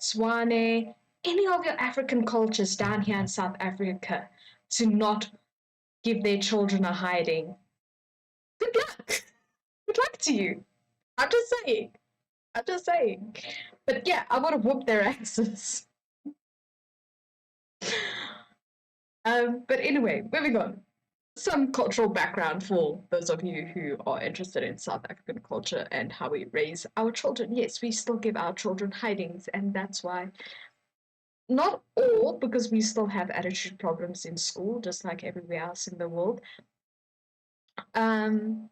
Swane, any of your African cultures down here in South Africa to not give their children a hiding. Good luck. Good luck to you. I'm just saying. I'm just saying. But yeah, I would have whooped their asses. But anyway, moving on. Some cultural background for those of you who are interested in South African culture and how we raise our children. Yes, we still give our children hidings, and that's why not all, because we still have attitude problems in school, just like everywhere else in the world. Um,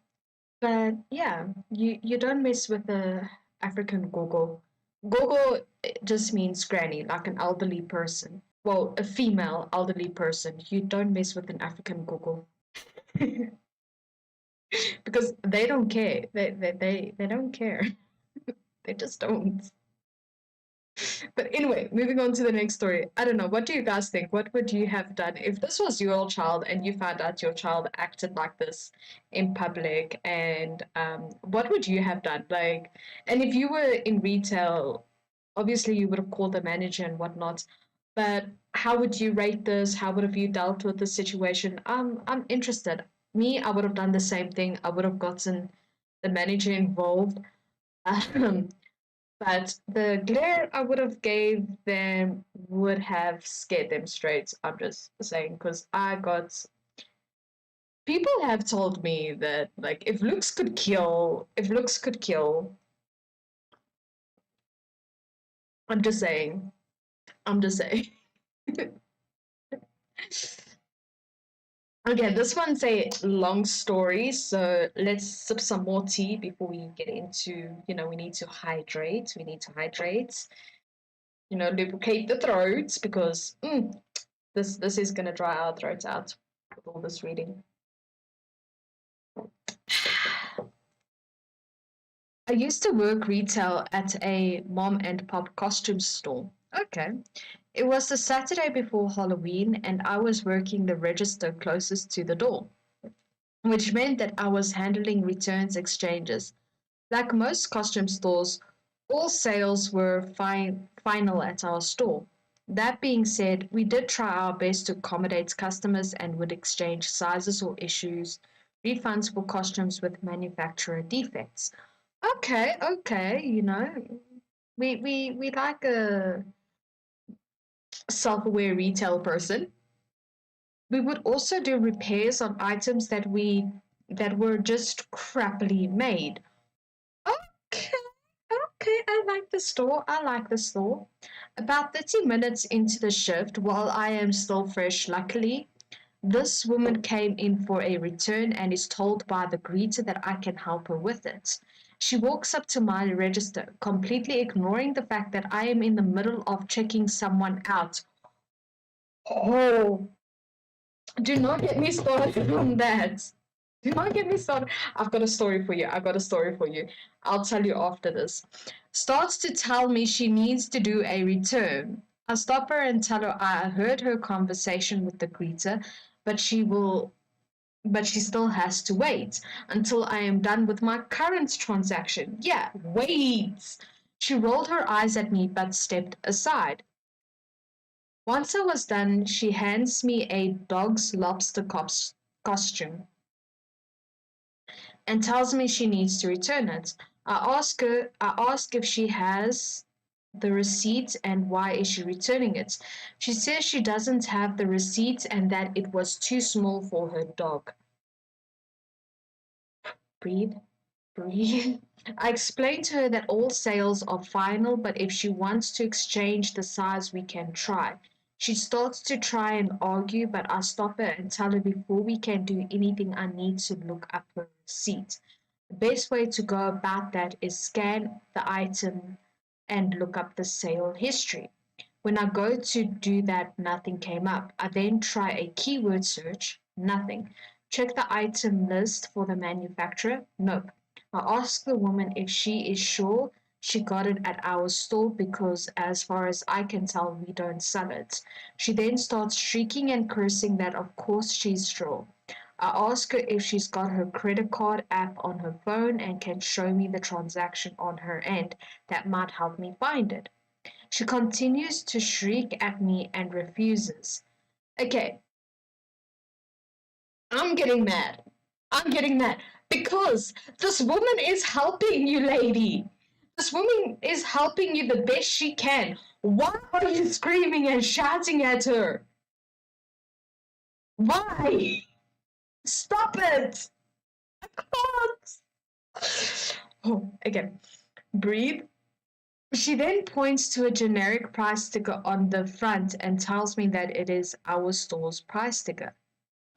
but yeah, you don't mess with the African gogo. Gogo just means granny, like an elderly person. Well, a female elderly person. You don't mess with an African gogo. Because they don't care. They don't care. They just don't. But anyway, moving on to the next story. I don't know. What do you guys think? What would you have done if this was your child and you found out your child acted like this in public? And what would you have done? Like, and if you were in retail, obviously you would have called the manager and whatnot. But how would you rate this? How would have you dealt with the situation? I'm interested. Me, I would have done the same thing. I would have gotten the manager involved. Um, but the glare I would have gave them would have scared them straight. I'm just saying because I got people have told me that like if looks could kill. I'm just saying. I'm just saying. Okay, this one's a long story, so let's sip some more tea before we get into, we need to hydrate. We need to hydrate, lubricate the throats because this is gonna dry our throats out with all this reading. I used to work retail at a mom and pop costume store. Okay. It was the Saturday before Halloween, and I was working the register closest to the door, which meant that I was handling returns exchanges. Like most costume stores, all sales were final at our store. That being said, we did try our best to accommodate customers and would exchange sizes or issues, refunds for costumes with manufacturer defects. Okay, okay, we like a self-aware retail person. We would also do repairs on items that were just crappily made. Okay, okay, I like the store. I like the store. About 30 minutes into the shift, while I am still fresh, luckily, this woman came in for a return and is told by the greeter that I can help her with it. She walks up to my register, completely ignoring the fact that I am in the middle of checking someone out. Oh, do not get me started on that. Do not get me started. I've got a story for you. I've got a story for you. I'll tell you after this. Starts to tell me she needs to do a return. I stop her and tell her I heard her conversation with the greeter, but she still has to wait until I am done with my current transaction. Yeah, wait. She rolled her eyes at me but stepped aside. Once I was done, she hands me a dog's lobster costume and tells me she needs to return it. I ask if she has the receipt and why is she returning it. She says she doesn't have the receipt and that it was too small for her dog. Breathe, breathe. I explained to her that all sales are final, but if she wants to exchange the size, we can try. She starts to try and argue, but I stop her and tell her before we can do anything, I need to look up her receipt. The best way to go about that is scan the item and look up the sale history. When I go to do that, nothing came up. I then try a keyword search, nothing. Check the item list for the manufacturer, nope. I ask the woman if she is sure she got it at our store because, as far as I can tell, we don't sell it. She then starts shrieking and cursing that, of course, she's sure. I ask her if she's got her credit card app on her phone and can show me the transaction on her end. That might help me find it. She continues to shriek at me and refuses. Okay, I'm getting mad. I'm getting mad because this woman is helping you, lady. This woman is helping you the best she can. Why are you screaming and shouting at her? Why? Stop it! I can't. Oh, again. Breathe. She then points to a generic price sticker on the front and tells me that it is our store's price sticker.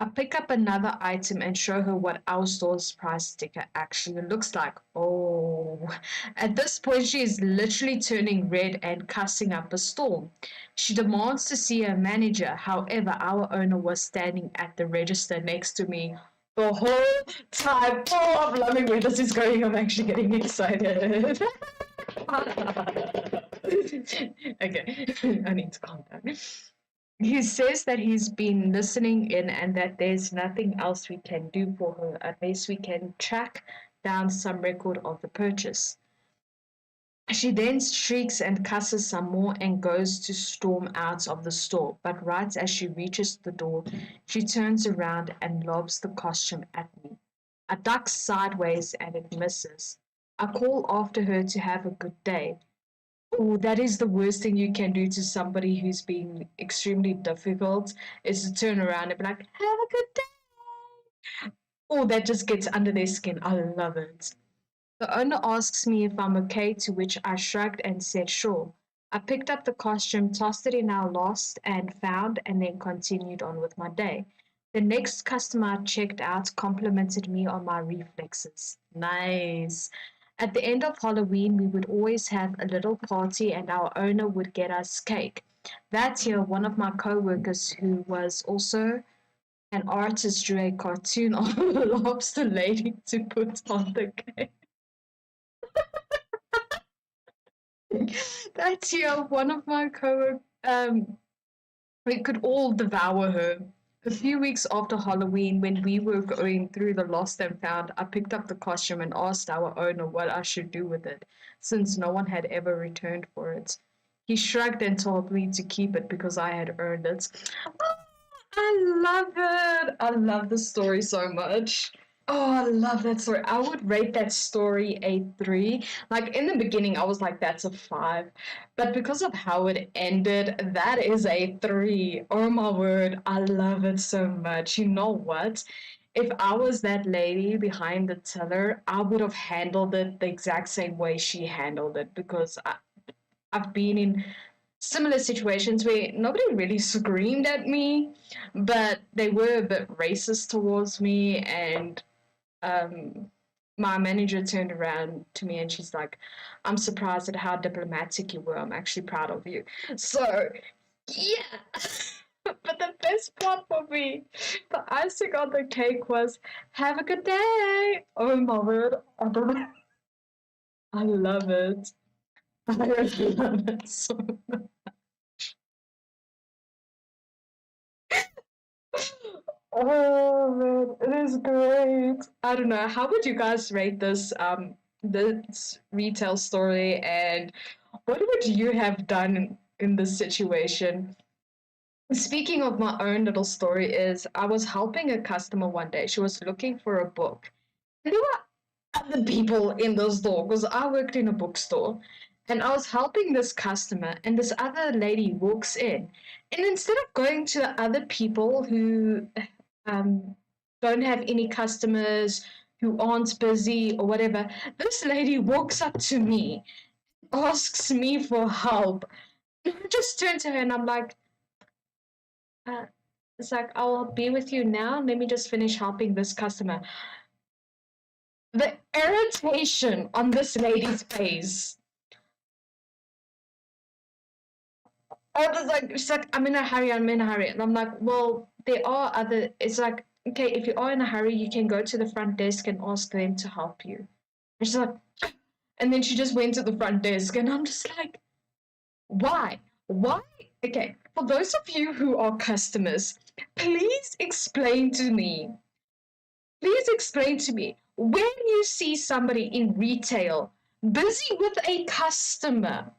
I pick up another item and show her what our store's price sticker actually looks like. Oh, at this point, she is literally turning red and cussing up a storm. She demands to see her manager. However, our owner was standing at the register next to me the whole time. Oh, I'm loving where this is going. I'm actually getting excited. Okay, I need to calm down. He says that he's been listening in and that there's nothing else we can do for her unless we can track down some record of the purchase. She then shrieks and cusses some more and goes to storm out of the store, but right as she reaches the door, she turns around and lobs the costume at me. I duck sideways and it misses. I call after her to have a good day. Oh, that is the worst thing you can do to somebody who's being extremely difficult is to turn around and be like, have a good day. Oh, that just gets under their skin. I love it. The owner asks me if I'm okay, to which I shrugged and said sure. I picked up the costume, tossed it in our lost and found, and then continued on with my day. The next customer I checked out complimented me on my reflexes. Nice. At the end of Halloween, we would always have a little party, and our owner would get us cake. That year, one of my co-workers, who was also an artist, drew a cartoon of a lobster lady to put on the cake. That year, one of my co we could all devour her. A few weeks after Halloween, when we were going through the lost and found, I picked up the costume and asked our owner what I should do with it, since no one had ever returned for it. He shrugged and told me to keep it because I had earned it. Oh, I love it. I love the story so much. Oh, I love that story. I would rate that story a 3. Like in the beginning, I was like, that's a 5. But because of how it ended, that is a 3. Oh my word. I love it so much. You know what? If I was that lady behind the tiller, I would have handled it the exact same way she handled it because I've been in similar situations where nobody really screamed at me, but they were a bit racist towards me and um, my manager turned around to me and she's like, I'm surprised at how diplomatic you were. I'm actually proud of you. So, yeah. But the best part for me, the icing on the cake was, have a good day. Oh my word. I don't know. I love it. I really love it so much. Oh man, it is great. I don't know. How would you guys rate this retail story and what would you have done in this situation? Speaking of my own little story is I was helping a customer one day. She was looking for a book. And there were other people in the store because I worked in a bookstore and I was helping this customer and this other lady walks in and instead of going to the other people who um, don't have any customers, who aren't busy or whatever, this lady walks up to me, asks me for help. I just turn to her and I'm like, uh, it's like, I'll be with you now. Let me just finish helping this customer. The irritation on this lady's face. I was like, she's like, I'm in a hurry, I'm in a hurry. And I'm like, well, there are other, it's like, okay, if you are in a hurry, you can go to the front desk and ask them to help you. And she's like, and then she just went to the front desk, and I'm just like, why? Why? Okay, for those of you who are customers, please explain to me. Please explain to me when you see somebody in retail busy with a customer.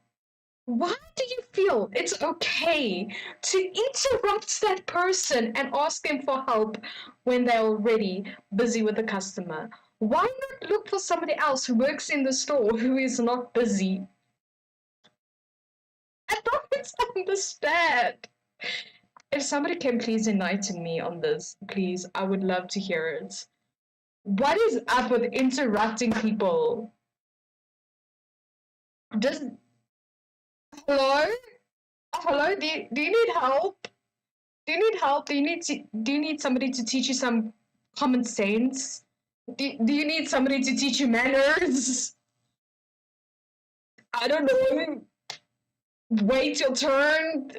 Why do you feel it's okay to interrupt that person and ask them for help when they're already busy with the customer? Why not look for somebody else who works in the store who is not busy? I don't understand. If somebody can please enlighten me on this, please, I would love to hear it. What is up with interrupting people? Just hello? Hello? Do you need help? Do you need help? Do you need somebody to teach you some common sense? Do you need somebody to teach you manners? I don't know. Wait your turn.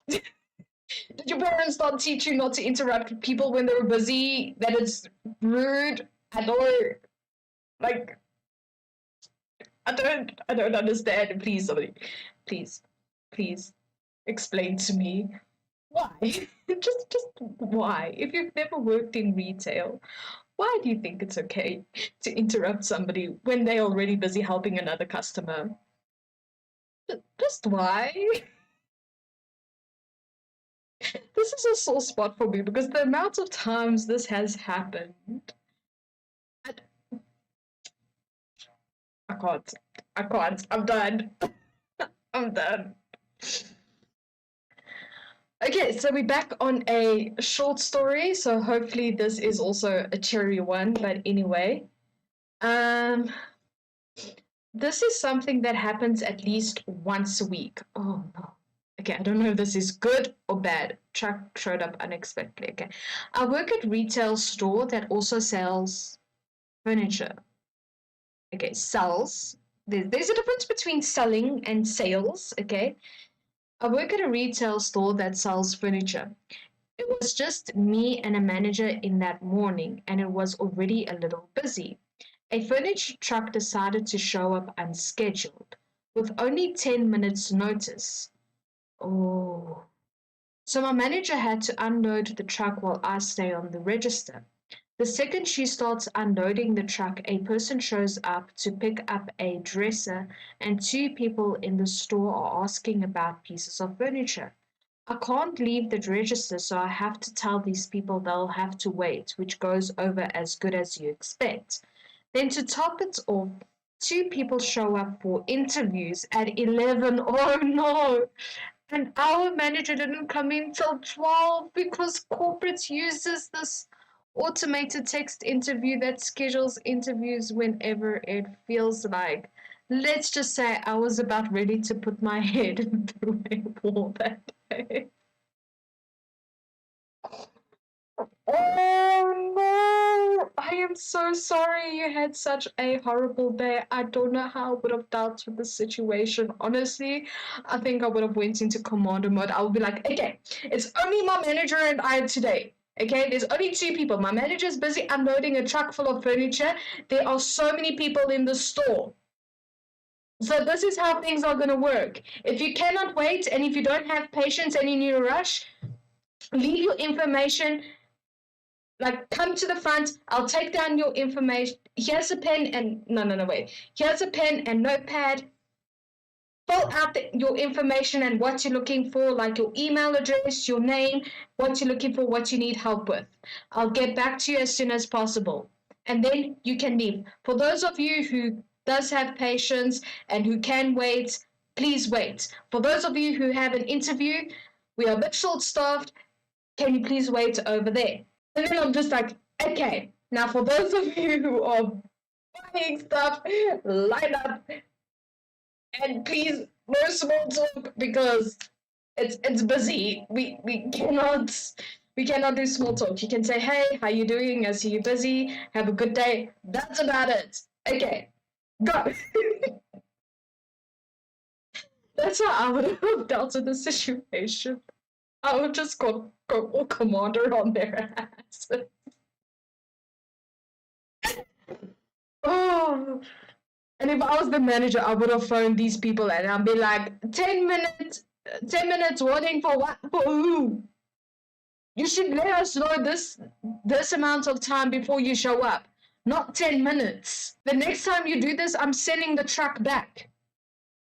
Did your parents not teach you not to interrupt people when they're busy? That it's rude at all? Like, I don't understand. Please, somebody, please, please explain to me why. Just why? If you've never worked in retail, why do you think it's okay to interrupt somebody when they're already busy helping another customer? Just why? This is a sore spot for me because the amount of times this has happened, I, I can't. I can't. I'm done. I'm done. Okay, so we're back on a short story. So hopefully this is also a cheery one. But anyway, um, this is something that happens at least once a week. Oh no. Okay, I don't know if this is good or bad. Truck showed up unexpectedly. Okay. I work at retail store that also sells furniture. Okay, sells. There's a difference between selling and sales. Okay. I work at a retail store that sells furniture. It was just me and a manager in that morning, and it was already a little busy. A furniture truck decided to show up unscheduled, with only 10 minutes' notice. Oh. So my manager had to unload the truck while I stay on the register. The second she starts unloading the truck, a person shows up to pick up a dresser, and two people in the store are asking about pieces of furniture. I can't leave the register, so I have to tell these people they'll have to wait, which goes over as good as you expect. Then to top it off, two people show up for interviews at 11. Oh no! And our manager didn't come in till 12 because corporate uses this automated text interview that schedules interviews whenever it feels like. Let's just say I was about ready to put my head through a wall that day. Oh no! I am so sorry you had such a horrible day. I don't know how I would have dealt with the situation. Honestly, I think I would have went into commando mode. I would be like, okay, it's only my manager and I today. Okay, there's only two people. My manager's busy unloading a truck full of furniture. There are so many people in the store. So this is how things are going to work. If you cannot wait and if you don't have patience and you need a rush, leave your information, like come to the front, I'll take down your information. Here's a pen and no, wait. Here's a pen and notepad. Fill out your information and what you're looking for, like your email address, your name, what you're looking for, what you need help with. I'll get back to you as soon as possible. And then you can leave. For those of you who does have patience and who can wait, please wait. For those of you who have an interview, we are a bit short-staffed. Can you please wait over there? And then I'm just like, okay, now for those of you who are buying stuff, line up and please no small talk because it's busy. We cannot do small talk. You can say, hey, how you doing? I see you busy. Have a good day. That's about it. Okay, go. That's how I would have dealt with the situation. I would just go all commander on their ass. Oh, and if I was the manager, I would have phoned these people and I'd be like, 10 minutes warning for what? For who? You should let us know this amount of time before you show up, not 10 minutes. The next time you do this, I'm sending the truck back.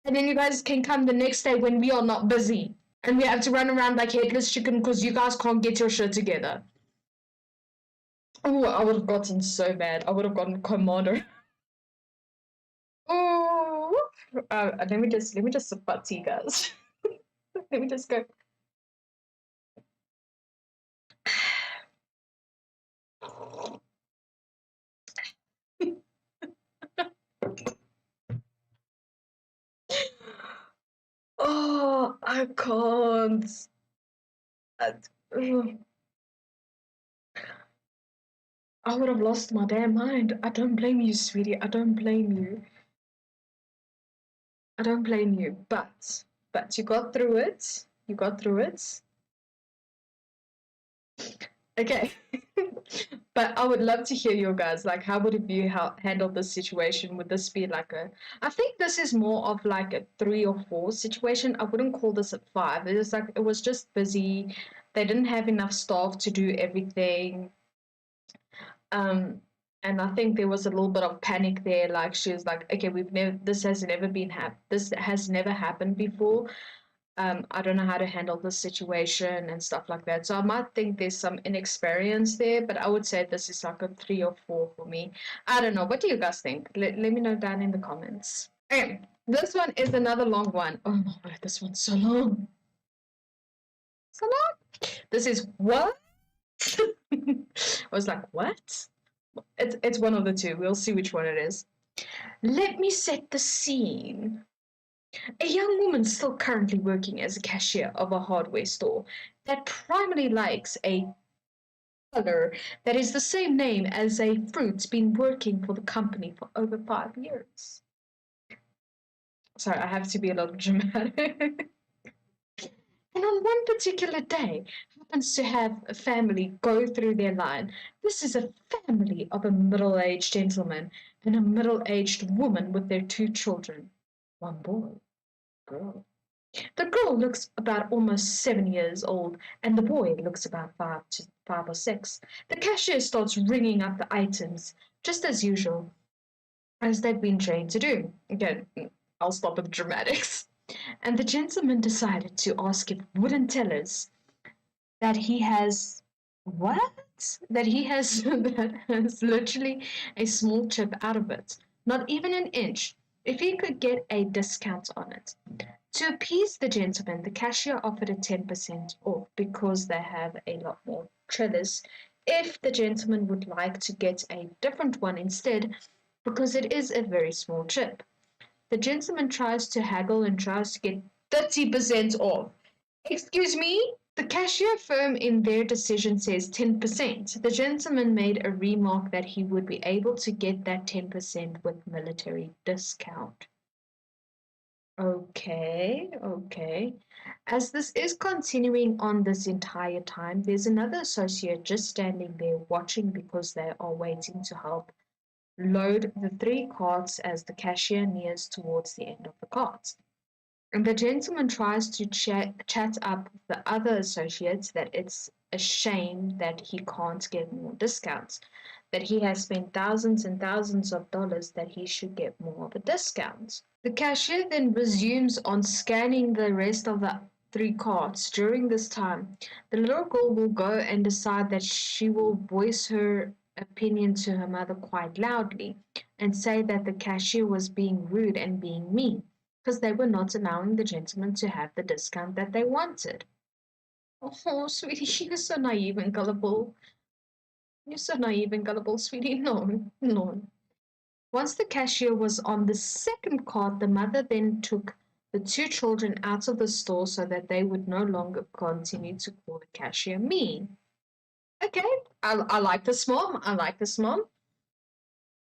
And then you guys can come the next day when we are not busy. And we have to run around like headless chicken because you guys can't get your shit together. Oh, I would have gotten so bad. I would have gotten commander. Oh, let me just sip my tea, guys. Let me just go. Oh, I can't. I, I would have lost my damn mind. I don't blame you, sweetie. I don't blame you. I don't blame you. But you got through it. You got through it. Okay. But I would love to hear your guys. Like, how would you handle this situation? Would this be like a? I think this is more of like a 3 or 4 situation. I wouldn't call this a 5. It was like it was just busy. They didn't have enough staff to do everything. Um, and I think there was a little bit of panic there. Like she was like, okay, this has never happened before. I don't know how to handle this situation and stuff like that. So I might think there's some inexperience there, but I would say this is like a 3 or 4 for me. I don't know. What do you guys think? Let me know down in the comments. Okay, this one is another long one. Oh my god, this one's so long. So long. This is what? I was like, what? It's one of the two. We'll see which one it is. Let me set the scene. A young woman still currently working as a cashier of a hardware store that primarily likes a color that is the same name as a fruit's been working for the company for over 5 years. Sorry, I have to be a little dramatic. And on one particular day, happens to have a family go through their line. This is a family of a middle-aged gentleman and a middle-aged woman with their 2 children. One boy, girl. The girl looks about almost 7 years old, and the boy looks about 5 or 6. The cashier starts ringing up the items, just as usual, as they've been trained to do. Again, I'll stop with dramatics. And the gentleman decided to ask if wooden tellers that he has what? That he has that has literally a small chip out of it, not even an inch, if he could get a discount on it. To appease the gentleman, the cashier offered a 10% off because they have a lot more trellis. If the gentleman would like to get a different one instead, because it is a very small chip. The gentleman tries to haggle and tries to get 30% off. Excuse me? The cashier firm in their decision says 10%. The gentleman made a remark that he would be able to get that 10% with military discount. Okay. As this is continuing on this entire time, there's another associate just standing there watching because they are waiting to help load the 3 carts as the cashier nears towards the end of the carts. And the gentleman tries to chat up the other associates that it's a shame that he can't get more discounts, that he has spent thousands and thousands of dollars, that he should get more of a discount. The cashier then resumes on scanning the rest of the 3 carts. During this time, the little girl will go and decide that she will voice her opinion to her mother quite loudly and say that the cashier was being rude and being mean because they were not allowing the gentleman to have the discount that they wanted. Oh, sweetie, you're so naive and gullible. You're so naive and gullible, sweetie. No. Once the cashier was on the second cart, the mother then took the 2 children out of the store so that they would no longer continue to call the cashier mean. Okay, I like this mom. I like this mom.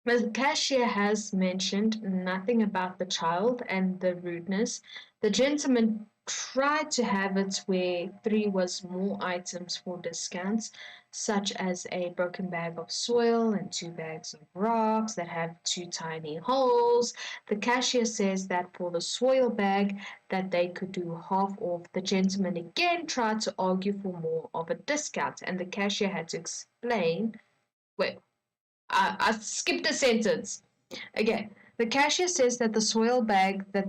The cashier has mentioned nothing about the child and the rudeness. The gentleman tried to have it where 3 was more items for discounts, such as a broken bag of soil and 2 bags of rocks that have 2 tiny holes. The cashier says that for the soil bag that they could do half off. The gentleman again tried to argue for more of a discount, and the cashier had to explain. Wait, I skipped a sentence. Again, the cashier says that the soil bag that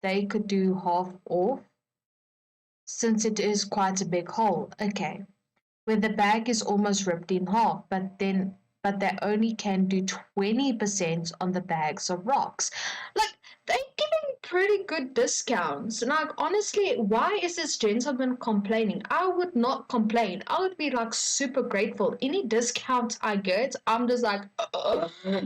they could do half off since it is quite a big hole. Okay. Where the bag is almost ripped in half, but they only can do 20% on the bags of rocks. Like they're giving pretty good discounts. Like honestly, why is this gentleman complaining? I would not complain. I would be like super grateful. Any discount I get, I'm just like,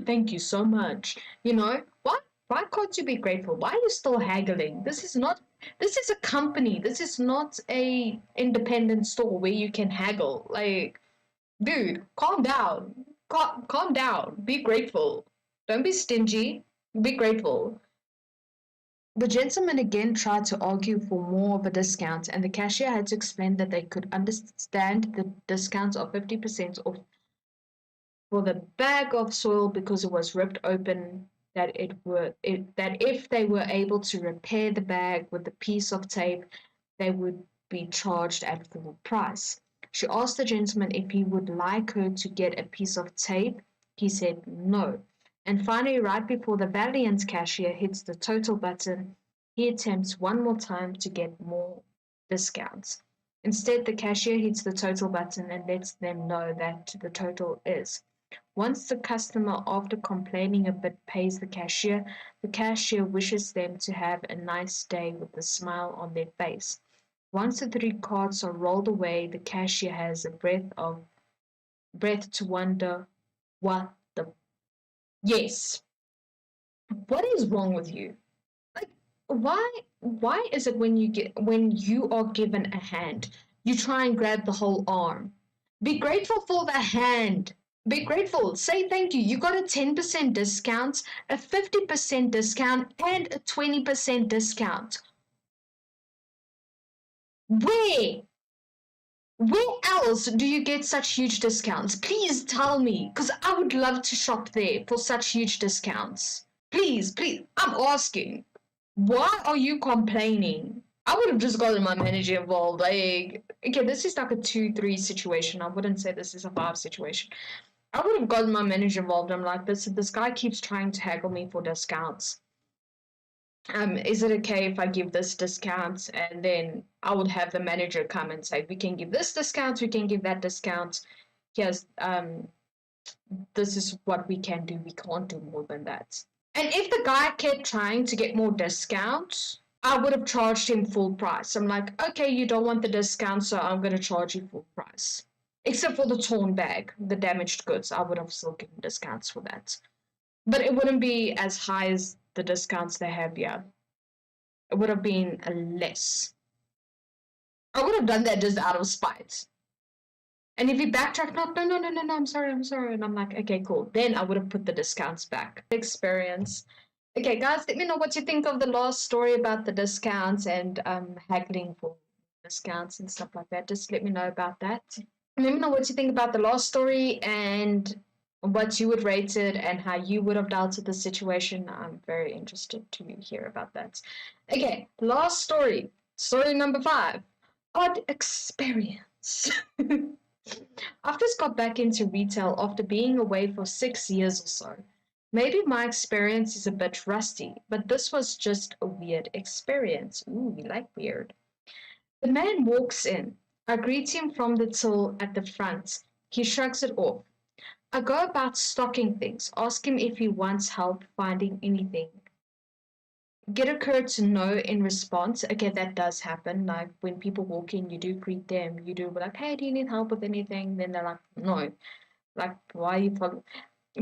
thank you so much. You know, why can't you be grateful? Why are you still haggling? This is a company. This is not a independent store where you can haggle. Like, dude, calm down. Calm down. Be grateful. Don't be stingy. Be grateful. The gentleman again tried to argue for more of a discount, and the cashier had to explain that they could understand the discount of 50% off for the bag of soil because it was ripped open, that if they were able to repair the bag with a piece of tape, they would be charged at full price. She asked the gentleman if he would like her to get a piece of tape. He said no. And finally, right before the valiant cashier hits the total button, he attempts one more time to get more discounts. Instead, the cashier hits the total button and lets them know that the total is. Once the customer, after complaining a bit, pays the cashier wishes them to have a nice day with a smile on their face. Once the three cards are rolled away, the cashier has a breath to wonder what the yes. What is wrong with you? Like why is it when you are given a hand, you try and grab the whole arm? Be grateful for the hand. Be grateful. Say thank you. You got a 10% discount, a 50% discount, and a 20% discount. Where? Where else do you get such huge discounts? Please tell me, because I would love to shop there for such huge discounts. Please, I'm asking. Why are you complaining? I would have just gotten my manager involved. Like, okay, this is like a 2-3 situation. I wouldn't say this is a 5 situation. I would have gotten my manager involved. I'm like, this guy keeps trying to haggle me for discounts. Is it okay if I give this discount? And then I would have the manager come and say, we can give this discount, we can give that discount. Here's this is what we can do. We can't do more than that. And if the guy kept trying to get more discounts, I would have charged him full price. I'm like, okay, you don't want the discount, so I'm going to charge you full price. Except for the torn bag, the damaged goods, I would have still given discounts for that. But it wouldn't be as high as the discounts they have here. It would have been less. I would have done that just out of spite. And if he backtracked, no, I'm sorry. And I'm like, okay, cool. Then I would have put the discounts back. Experience. Okay, guys, let me know what you think of the last story about the discounts and haggling for discounts and stuff like that. Just let me know about that. Let me know what you think about the last story and what you would rate it and how you would have dealt with the situation. I'm very interested to hear about that. Okay, last story. Story number 5. Odd experience. I've just got back into retail after being away for 6 years or so. Maybe my experience is a bit rusty, but this was just a weird experience. Ooh, we like weird. The man walks in. I greet him from the till at the front. He shrugs it off. I go about stocking things, ask him if he wants help finding anything. Get a curt no in response. Okay, that does happen. Like when people walk in, you do greet them. You do be like, hey, do you need help with anything? Then they're like, no. Like, why are you following?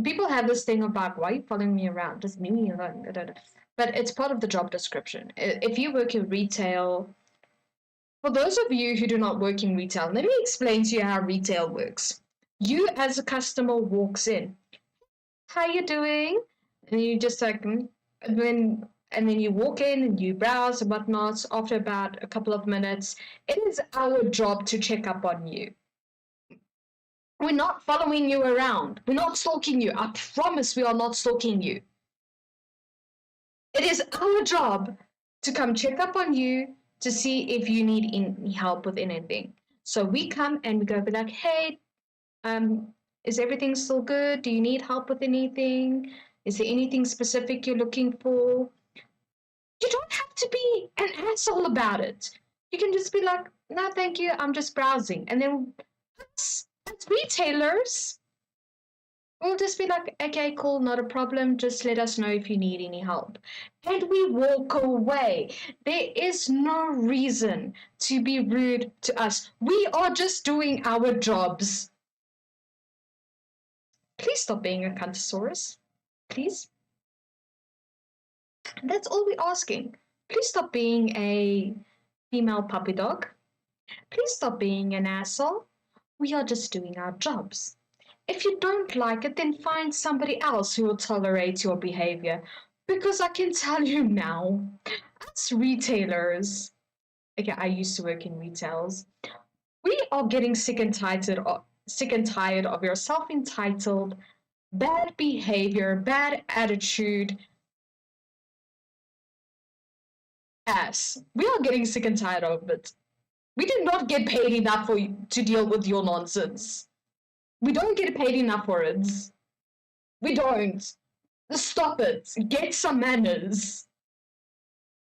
People have this thing about, why are you following me around? Just leave me alone. But it's part of the job description. If you work in retail, for those of you who do not work in retail, let me explain to you how retail works. You as a customer walks in. How you doing? And you just like, and then you walk in and you browse and whatnot. After about a couple of minutes, it is our job to check up on you. We're not following you around. We're not stalking you. I promise we are not stalking you. It is our job to come check up on you to see if you need any help with anything. So we come and we go be like, hey, is everything still good? Do you need help with anything? Is there anything specific you're looking for? You don't have to asshole about it. You can just be like, no, thank you, I'm just browsing. And then as retailers, we'll just be like, okay, cool, not a problem. Just let us know if you need any help. And we walk away. There is no reason to be rude to us. We are just doing our jobs. Please stop being a cuntosaurus. Please. That's all we're asking. Please stop being a female puppy dog. Please stop being an asshole. We are just doing our jobs. If you don't like it, then find somebody else who will tolerate your behavior. Because I can tell you now, as retailers, okay, I used to work in retails, we are getting sick and tired of your self-entitled, bad behavior, bad attitude ass. We are getting sick and tired of it. We do not get paid enough to deal with your nonsense. We don't get paid enough for it. We don't. Stop it. Get some manners.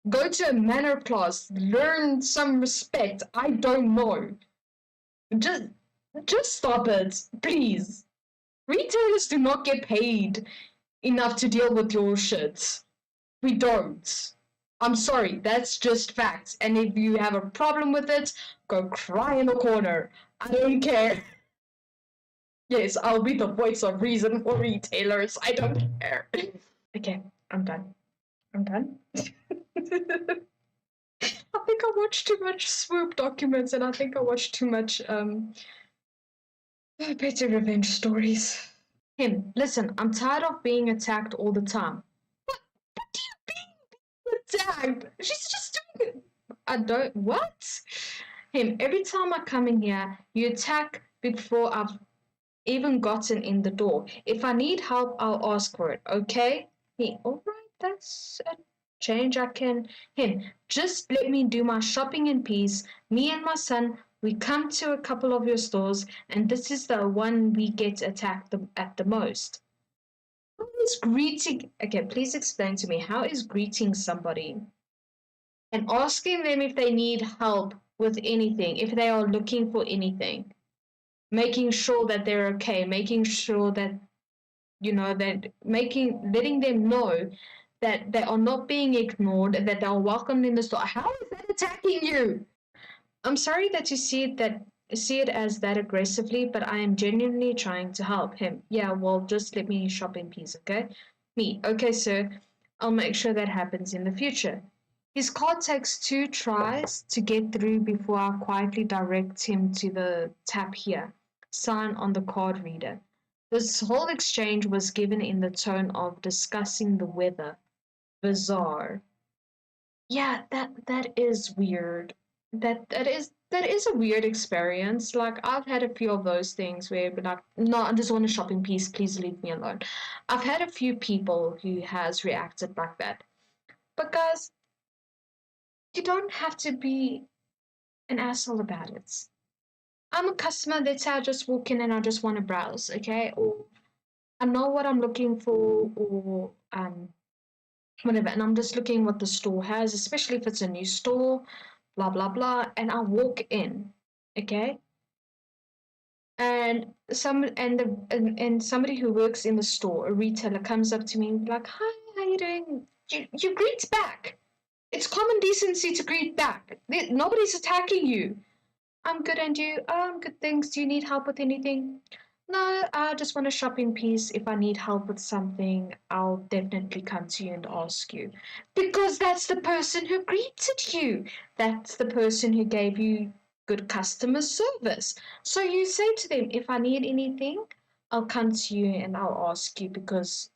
Go to a manner class. Learn some respect. I don't know. Just stop it, please. Retailers do not get paid enough to deal with your shit. We don't. I'm sorry, that's just facts. And if you have a problem with it, go cry in the corner. I don't care. Yes, I'll be the voice of reason for retailers. I don't care. Okay, I'm done. I'm done. I think I watched too much Swoop documents, and I think I watched too much Petty Revenge stories. Him, listen, I'm tired of being attacked all the time. What do you mean attacked? She's just doing it. I don't. What? Him, every time I come in here, you attack before I've even gotten in the door. If I need help, I'll ask for it, okay? He, all right, that's a change I can. Him, just let me do my shopping in peace. Me and my son, we come to a couple of your stores, and this is the one we get attacked at the most. How is greeting? Okay, please explain to me, how is greeting somebody and asking them if they need help with anything, if they are looking for anything, making sure that they're okay, making sure that letting them know that they are not being ignored, that they are welcomed in the store. How is that attacking you? I'm sorry that you see it as that aggressively, but I am genuinely trying to help him. Yeah, well, just let me shop in peace, okay? Me, okay, sir. I'll make sure that happens in the future. His card takes 2 tries to get through before I quietly direct him to the tap here. Sign on the card reader. This whole exchange was given in the tone of discussing the weather. Bizarre. Yeah, that is weird. That is a weird experience. Like I've had a few of those things where I'd be like, no, I just want a shopping piece, please leave me alone. I've had a few people who has reacted like that. But guys, you don't have to be an asshole about it. I'm a customer, let's say I just walk in and I just want to browse, okay? Or I know what I'm looking for, or whatever, and I'm just looking what the store has, especially if it's a new store, blah blah blah, and I walk in, okay? And somebody who works in the store, a retailer, comes up to me and be like, "Hi, how you doing?" You greet back. It's common decency to greet back. Nobody's attacking you. I'm good, and you? Oh, I'm good, thanks. Do you need help with anything? No, I just want to shop in peace. If I need help with something, I'll definitely come to you and ask you. Because that's the person who greeted you. That's the person who gave you good customer service. So you say to them, if I need anything, I'll come to you and I'll ask you because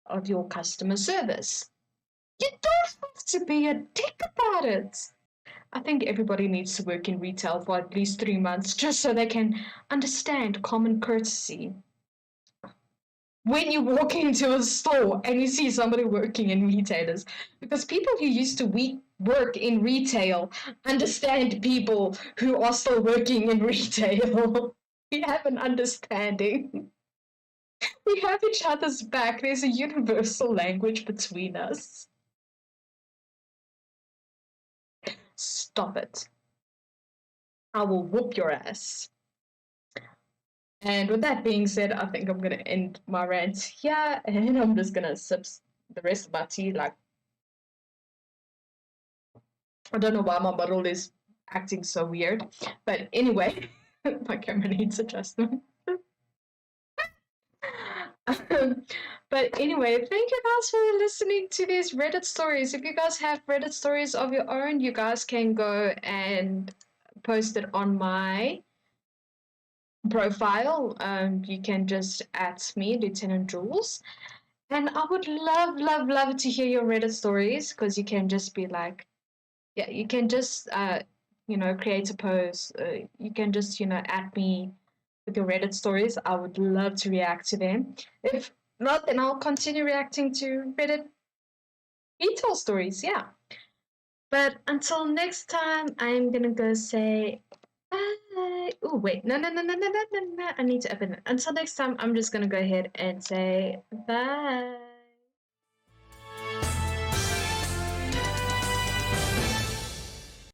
of your customer service. You don't have to be a dick about it. I think everybody needs to work in retail for at least 3 months just so they can understand common courtesy. When you walk into a store and you see somebody working in retailers, because people who used to work in retail understand people who are still working in retail. We have an understanding. We have each other's back. There's a universal language between us. Stop it. I will whoop your ass. And with that being said, I think I'm going to end my rant here, and I'm just going to sip the rest of my tea. Like, I don't know why my bottle is acting so weird. But anyway, my camera needs adjustment. But anyway, thank you guys for listening to these Reddit stories. If you guys have Reddit stories of your own, you guys can go and post it on my profile. You can just at me, Lieutenant Jules. And I would love, love, love to hear your Reddit stories because you can just be like, yeah, you can just, create a post. You can just, at me with your Reddit stories. I would love to react to them. If not, then I'll continue reacting to Reddit detail stories. Yeah. But until next time, I'm gonna go say bye. Oh wait, no, no, no, no, no, no, no, no. I need to open it. Until next time, I'm just gonna go ahead and say bye.